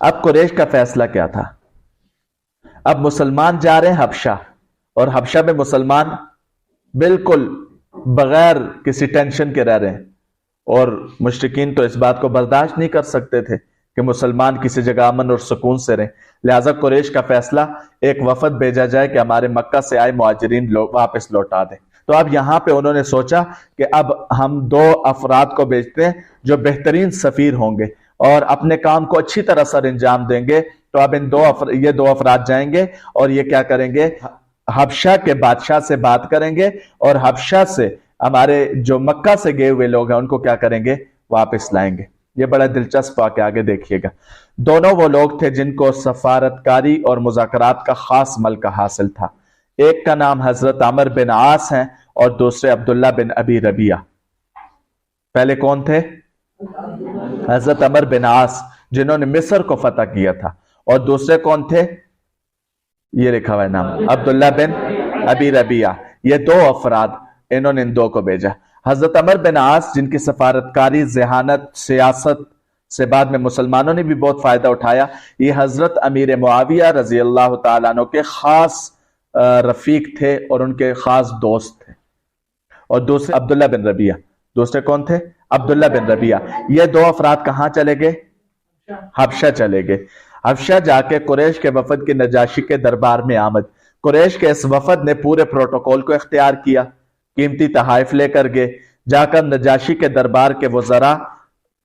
اب قریش کا فیصلہ کیا تھا؟ اب مسلمان جا رہے ہیں حبشہ، اور حبشہ میں مسلمان بالکل بغیر کسی ٹینشن کے رہ رہے ہیں، اور مشرکین تو اس بات کو برداشت نہیں کر سکتے تھے کہ مسلمان کسی جگہ امن اور سکون سے رہیں۔ لہذا قریش کا فیصلہ ایک وفد بھیجا جائے کہ ہمارے مکہ سے آئے مہاجرین واپس لوٹا دیں۔ تو اب یہاں پہ انہوں نے سوچا کہ اب ہم دو افراد کو بھیجتے ہیں جو بہترین سفیر ہوں گے اور اپنے کام کو اچھی طرح سر انجام دیں گے۔ تو اب یہ دو افراد جائیں گے اور یہ کیا کریں گے؟ حبشہ کے بادشاہ سے بات کریں گے، اور حبشہ سے ہمارے جو مکہ سے گئے ہوئے لوگ ہیں ان کو کیا کریں گے؟ واپس لائیں گے۔ یہ بڑا دلچسپ واقعہ، آگے دیکھیے گا۔ دونوں وہ لوگ تھے جن کو سفارتکاری اور مذاکرات کا خاص ملکہ حاصل تھا۔ ایک کا نام حضرت عمر بن عاص ہے اور دوسرے عبداللہ بن ابی ربیہ۔ پہلے کون تھے؟ حضرت عمر بن عاص جنہوں نے مصر کو فتح کیا تھا، اور دوسرے کون تھے؟ یہ لکھا ہوا ہے نام، عبداللہ بن ابی ربیہ۔ یہ دو افراد، انہوں نے ان دو کو بھیجا۔ حضرت عمر بن عاص جن کی سفارتکاری، ذہانت، سیاست سے بعد میں مسلمانوں نے بھی بہت فائدہ اٹھایا، یہ حضرت امیر معاویہ رضی اللہ تعالیٰ عنہ کے خاص رفیق تھے اور ان کے خاص دوست تھے۔ اور دوسرے عبداللہ بن ربیہ، دوسرے کون تھے؟ عبداللہ بن ربیہ۔ یہ دو افراد کہاں چلے گئے؟ حبشہ چلے گئے۔ حبشہ جا کے قریش کے وفد کے نجاشی کے دربار میں آمد۔ قریش کے اس وفد نے پورے پروٹوکول کو اختیار کیا، قیمتی تحائف لے کر گئے، جا کر نجاشی کے دربار کے وزراء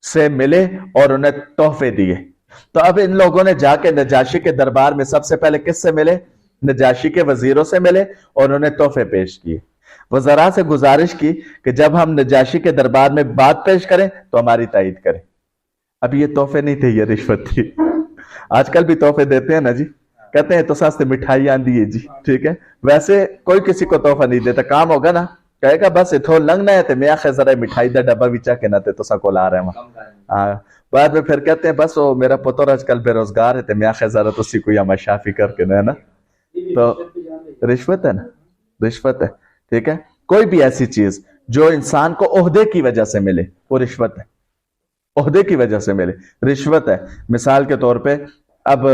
سے ملے اور انہیں تحفے دیے۔ تو اب ان لوگوں نے جا کے نجاشی کے دربار میں سب سے پہلے کس سے ملے؟ نجاشی کے وزیروں سے ملے اور انہیں تحفے پیش کیے۔ وزراء سے گزارش کی کہ جب ہم نجاشی کے دربار میں بات پیش کریں تو ہماری تائید کریں۔ اب یہ تحفے نہیں تھے، یہ رشوت تھی۔ آج کل بھی تحفے دیتے ہیں نا جی، کہتے ہیں تو ساستے مٹھائی آندی ہے جی، ٹھیک ہے۔ ویسے کوئی کسی کو تحفہ نہیں دیتا، کام ہوگا نا کہے گا بس اتھو لنگ نہ ہے میں ذرا مٹھائی دا ڈبا وچا کے نہ تے تو سکول آ رہے ہیں۔ بعد میں پھر کہتے ہیں بس وہ میرا پتر آج کل بے روزگار ہے میں ذرا تو سی کوئی ہمیں شافی کر کے نا، تو رشوت ہے نا، رشوت ہے، ٹھیک ہے۔ کوئی بھی ایسی چیز جو انسان کو عہدے کی وجہ سے ملے وہ رشوت ہے، عہدے کی وجہ سے ملے رشوت ہے۔ مثال کے طور پہ اب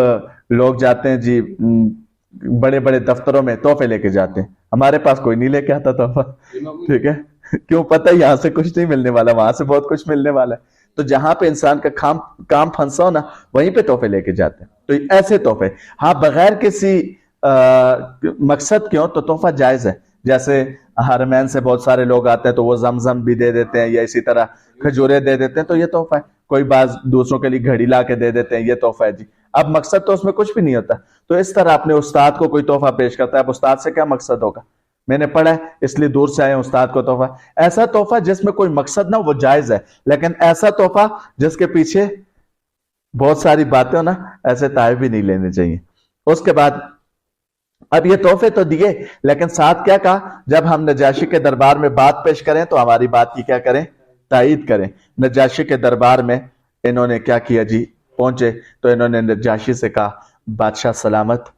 لوگ جاتے ہیں جی بڑے بڑے دفتروں میں تحفے لے کے جاتے ہیں، ہمارے پاس کوئی نہیں لے کے آتا تحفہ، ٹھیک ہے، کیوں؟ پتہ یہاں سے کچھ نہیں ملنے والا، وہاں سے بہت کچھ ملنے والا ہے۔ تو جہاں پہ انسان کا کام پھنسا ہو نا وہیں پہ تحفے لے کے جاتے ہیں۔ تو ایسے تحفے ہاں بغیر کسی مقصد کے ہو تو تحفہ جائز ہے۔ جیسے حرمین سے بہت سارے لوگ آتے ہیں تو وہ زمزم بھی دے دیتے ہیں یا اسی طرح کھجورے دے دیتے ہیں، تو یہ تحفہ ہے۔ کوئی بعض دوسروں کے لیے گھڑی لا کے دے دیتے ہیں، یہ تحفہ ہے جی۔ اب مقصد تو اس میں کچھ بھی نہیں ہوتا، تو اس طرح اپنے استاد کو کوئی تحفہ پیش کرتا ہے، اب استاد سے کیا مقصد ہوگا؟ میں نے پڑھا ہے اس لیے دور سے آئے استاد کو تحفہ۔ ایسا تحفہ جس میں کوئی مقصد نہ وہ جائز ہے، لیکن ایسا تحفہ جس کے پیچھے بہت ساری باتیں ہو نا، ایسے تحائف بھی نہیں لینے چاہیے۔ اس کے بعد اب یہ تحفے تو دیے، لیکن ساتھ کیا کہا؟ جب ہم نجاشی کے دربار میں بات پیش کریں تو ہماری بات کی کیا کریں؟ تائید کریں۔ نجاشی کے دربار میں انہوں نے کیا کیا جی؟ پہنچے تو انہوں نے نجاشی سے کہا بادشاہ سلامت،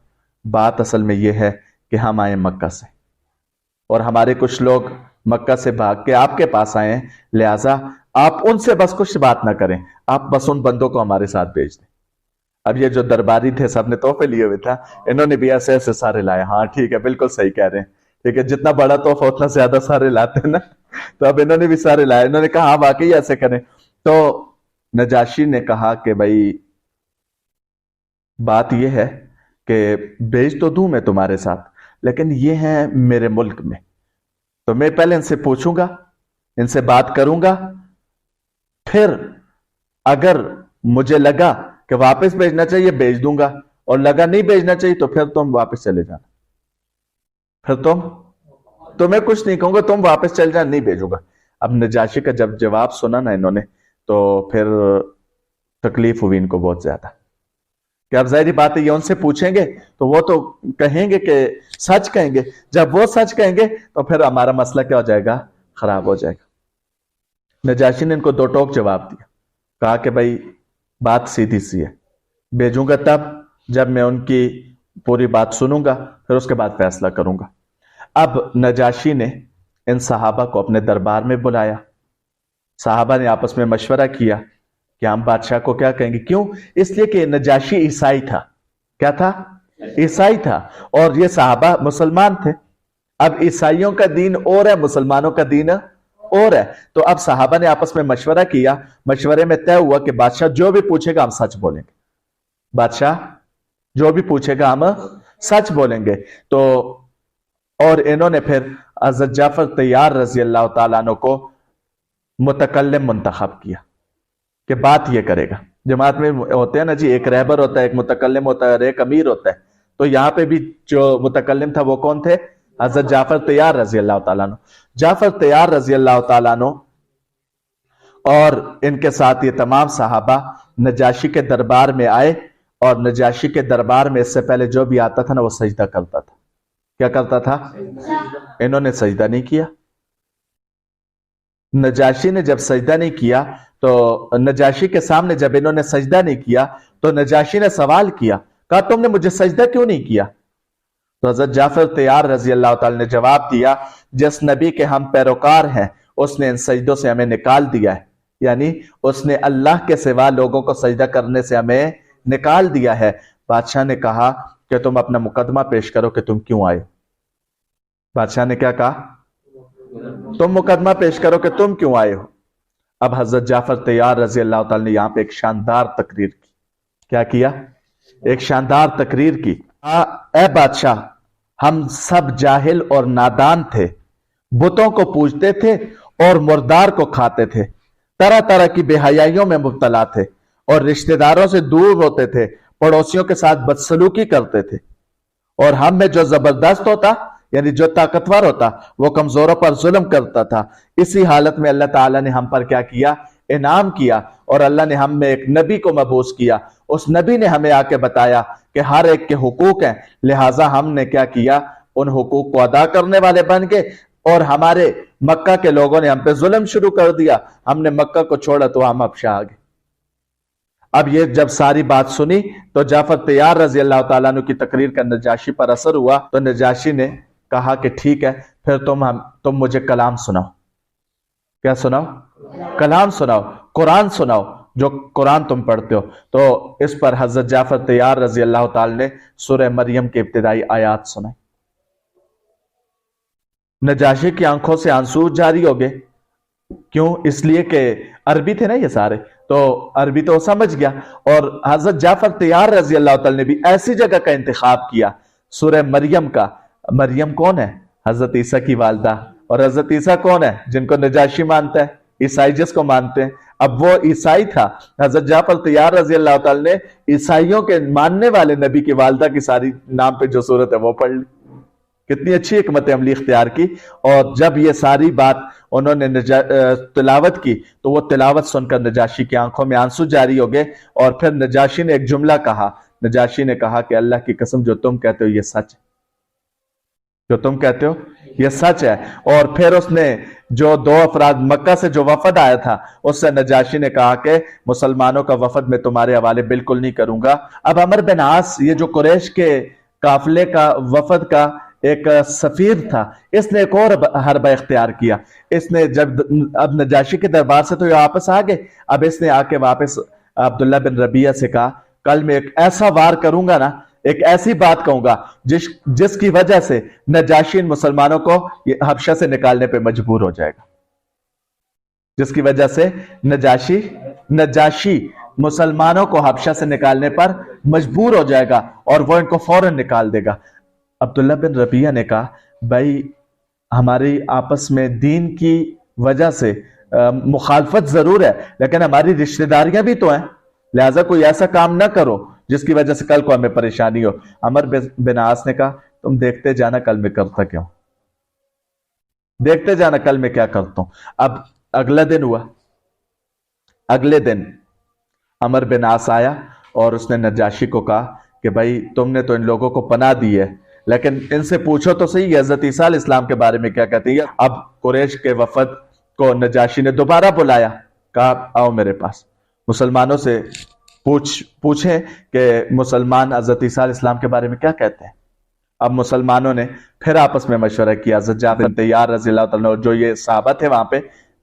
بات اصل میں یہ ہے کہ ہم آئے مکہ سے اور ہمارے کچھ لوگ مکہ سے بھاگ کے آپ کے پاس آئے ہیں، لہٰذا آپ ان سے بس کچھ بات نہ کریں، آپ بس ان بندوں کو ہمارے ساتھ بھیج دیں۔ اب یہ جو درباری تھے سب نے تحفے لیے ہوئے تھا، انہوں نے بھی ایسے ایسے سارے لائے۔ ہاں ٹھیک ہے، بالکل صحیح کہہ رہے ہیں، ٹھیک ہے، جتنا بڑا تحفہ اتنا زیادہ سارے لاتے ہیں نا، تو اب انہوں نے بھی سارے لائے۔ انہوں نے کہا ہاں واقعی ایسے کریں۔ تو نجاشی نے کہا کہ بھائی بات یہ ہے کہ بھیج تو دوں میں تمہارے ساتھ، لیکن یہ ہیں میرے ملک میں، تو میں پہلے ان سے پوچھوں گا، ان سے بات کروں گا، پھر اگر مجھے لگا کہ واپس بھیجنا چاہیے بھیج دوں گا، اور لگا نہیں بھیجنا چاہیے تو پھر تم واپس چلے جانا، پھر تمہیں کچھ نہیں کہوں گا، تم واپس چل جانا، نہیں بھیجوں گا۔ اب نجاشی کا جب جواب سنا نا انہوں نے تو پھر تکلیف ہوئی ان کو بہت زیادہ، کہ اب ظاہری بات ہے یہ ان سے پوچھیں گے تو وہ تو کہیں گے کہ سچ کہیں گے، جب وہ سچ کہیں گے تو پھر ہمارا مسئلہ کیا ہو جائے گا؟ خراب ہو جائے گا۔ نجاشی نے ان کو دو ٹوک جواب دیا، کہا کہ بھائی بات سیدھی سی ہے، بھیجوں گا تب جب میں ان کی پوری بات سنوں گا، پھر اس کے بعد فیصلہ کروں گا۔ اب نجاشی نے ان صحابہ کو اپنے دربار میں بلایا، صحابہ نے آپس میں مشورہ کیا کہ ہم بادشاہ کو کیا کہیں گے؟ کیوں؟ اس لیے کہ نجاشی عیسائی تھا. کیا تھا؟ عیسائی تھا، اور یہ صحابہ مسلمان تھے. اب عیسائیوں کا دین اور ہے، مسلمانوں کا دین اور ہے. تو اب صحابہ نے آپس میں مشورہ کیا، مشورے میں طے ہوا کہ بادشاہ جو بھی پوچھے گا ہم سچ بولیں گے. بادشاہ جو بھی پوچھے گا ہم سچ بولیں گے. تو اور انہوں نے پھر حضرت جعفر طیار رضی اللہ تعالیٰ عنہ کو متکلم منتخب کیا کہ بات یہ کرے گا. جماعت میں ہوتے ہیں نا جی، ایک رہبر ہوتا ہے، ایک متکلم ہوتا ہے اور ایک امیر ہوتا ہے. تو یہاں پہ بھی جو متکلم تھا وہ کون تھے؟ حضرت جعفر طیار رضی اللہ تعالیٰ عنہ. جعفر طیار رضی اللہ تعالیٰ عنہ اور ان کے ساتھ یہ تمام صحابہ نجاشی کے دربار میں آئے، اور نجاشی کے دربار میں اس سے پہلے جو بھی آتا تھا نا وہ سجدہ کرتا تھا. کیا کرتا تھا؟ انہوں نے سجدہ نہیں کیا. نجاشی نے جب سجدہ نہیں کیا تو نجاشی کے سامنے جب انہوں نے سجدہ نہیں کیا تو نجاشی نے سوال کیا، کہا تم نے مجھے سجدہ کیوں نہیں کیا؟ تو حضرت جعفر طیار رضی اللہ تعالی نے جواب دیا، جس نبی کے ہم پیروکار ہیں اس نے ان سجدوں سے ہمیں نکال دیا ہے. یعنی اس نے اللہ کے سوا لوگوں کو سجدہ کرنے سے ہمیں نکال دیا ہے. بادشاہ نے کہا کہ تم اپنا مقدمہ پیش کرو کہ تم کیوں آئے. بادشاہ نے کیا کہا؟ تم مقدمہ پیش کرو کہ تم کیوں آئے ہو. اب حضرت جعفر طیار رضی اللہ تعالی نے یہاں پہ ایک شاندار تقریر کی. کیا کیا؟ ایک شاندار تقریر کی. اے بادشاہ، ہم سب جاہل اور نادان تھے، بتوں کو پوجتے تھے اور مردار کو کھاتے تھے، طرح طرح کی بے حیائیوں میں مبتلا تھے، اور رشتہ داروں سے دور ہوتے تھے، پڑوسیوں کے ساتھ بدسلوکی کرتے تھے، اور ہم میں جو زبردست ہوتا یعنی جو طاقتور ہوتا وہ کمزوروں پر ظلم کرتا تھا. اسی حالت میں اللہ تعالیٰ نے ہم پر کیا کیا؟ انعام کیا، اور اللہ نے ہم میں ایک نبی کو مبعوث کیا. اس نبی نے ہمیں آ کے بتایا کہ ہر ایک کے حقوق ہیں، لہٰذا ہم نے کیا کیا؟ ان حقوق کو ادا کرنے والے بن گئے. اور ہمارے مکہ کے لوگوں نے ہم پہ ظلم شروع کر دیا، ہم نے مکہ کو چھوڑا تو ہم ابشا آ گئے. اب یہ جب ساری بات سنی تو جعفر طیار رضی اللہ تعالیٰ عنہ کی تقریر کا نجاشی پر اثر ہوا. تو نجاشی نے کہا کہ ٹھیک ہے، پھر تم مجھے کلام سناؤ. کیا سناؤ؟ کلام سناؤ، قرآن سناؤ، جو قرآن تم پڑھتے ہو. تو اس پر حضرت جعفر طیار رضی اللہ تعالی نے سورہ مریم کے ابتدائی آیات سنائی. نجاشی کی آنکھوں سے آنسو جاری ہو گئے. کیوں؟ اس لیے کہ عربی تھے نا یہ سارے، تو عربی تو سمجھ گیا. اور حضرت جعفر طیار رضی اللہ تعالی نے بھی ایسی جگہ کا انتخاب کیا، سورہ مریم کا. مریم کون ہے؟ حضرت عیسیٰ کی والدہ. اور حضرت عیسیٰ کون ہے؟ جن کو نجاشی مانتا ہے، عیسائی جس کو مانتے ہیں. اب وہ عیسائی تھا. حضرت جعفر طیار رضی اللہ تعالی نے عیسائیوں کے ماننے والے نبی کی والدہ کی ساری نام پہ جو صورت ہے وہ پڑھ لی. کتنی اچھی حکمت عملی اختیار کی. اور جب یہ ساری بات انہوں نے تلاوت کی تو وہ تلاوت سن کر نجاشی کی آنکھوں میں آنسو جاری ہو گئے. اور پھر نجاشی نے ایک جملہ کہا. نجاشی نے کہا کہ اللہ کی قسم جو تم کہتے ہو یہ سچ ہے، جو تم کہتے ہو یہ سچ ہے. اور پھر اس نے جو 2 افراد مکہ سے جو وفد آیا تھا اس سے نجاشی نے کہا کہ مسلمانوں کا وفد میں تمہارے حوالے بالکل نہیں کروں گا. اب عمر بن عاص یہ جو قریش کے قافلے کا وفد کا ایک سفیر تھا، اس نے ایک اور حربہ اختیار کیا. اس نے جب اب نجاشی کے دربار سے تو یہ واپس آ گئے، اب اس نے آ کے واپس عبداللہ بن ربیعہ سے کہا کل میں ایک ایسا وار کروں گا نا، ایک ایسی بات کہوں گا جس کی وجہ سے نجاشی ان مسلمانوں کو حبشہ سے نکالنے پہ مجبور ہو جائے گا. جس کی وجہ سے نجاشی مسلمانوں کو حبشہ سے نکالنے پر مجبور ہو جائے گا اور وہ ان کو فوراً نکال دے گا. عبداللہ بن ربیعہ نے کہا بھائی ہماری آپس میں دین کی وجہ سے مخالفت ضرور ہے لیکن ہماری رشتہ داریاں بھی تو ہیں، لہٰذا کوئی ایسا کام نہ کرو جس کی وجہ سے کل کو ہمیں پریشانی ہو. عمر بن عاص نے کہا تم دیکھتے جانا کل میں کرتا کیوں، دیکھتے جانا کل میں کیا کرتا ہوں. اب اگلا دن ہوا. اگلے دن عمر بن عاص آیا اور اس نے نجاشی کو کہا کہ بھائی تم نے تو ان لوگوں کو پناہ دی ہے لیکن ان سے پوچھو تو صحیح حضرت عیسیٰ علیہ السلام کے بارے میں کیا کہتی ہے. اب قریش کے وفد کو نجاشی نے دوبارہ بلایا، کہا آؤ میرے پاس، مسلمانوں سے پوچھیں کہ مسلمان حضرت عیسیٰ علیہ السلام کے بارے میں کیا کہتے ہیں. اب مسلمانوں نے پھر آپس میں مشورہ کیا. حضرت جعفر طیار رضی اللہ تعالیٰ جو یہ صحابہ تھے وہاں پہ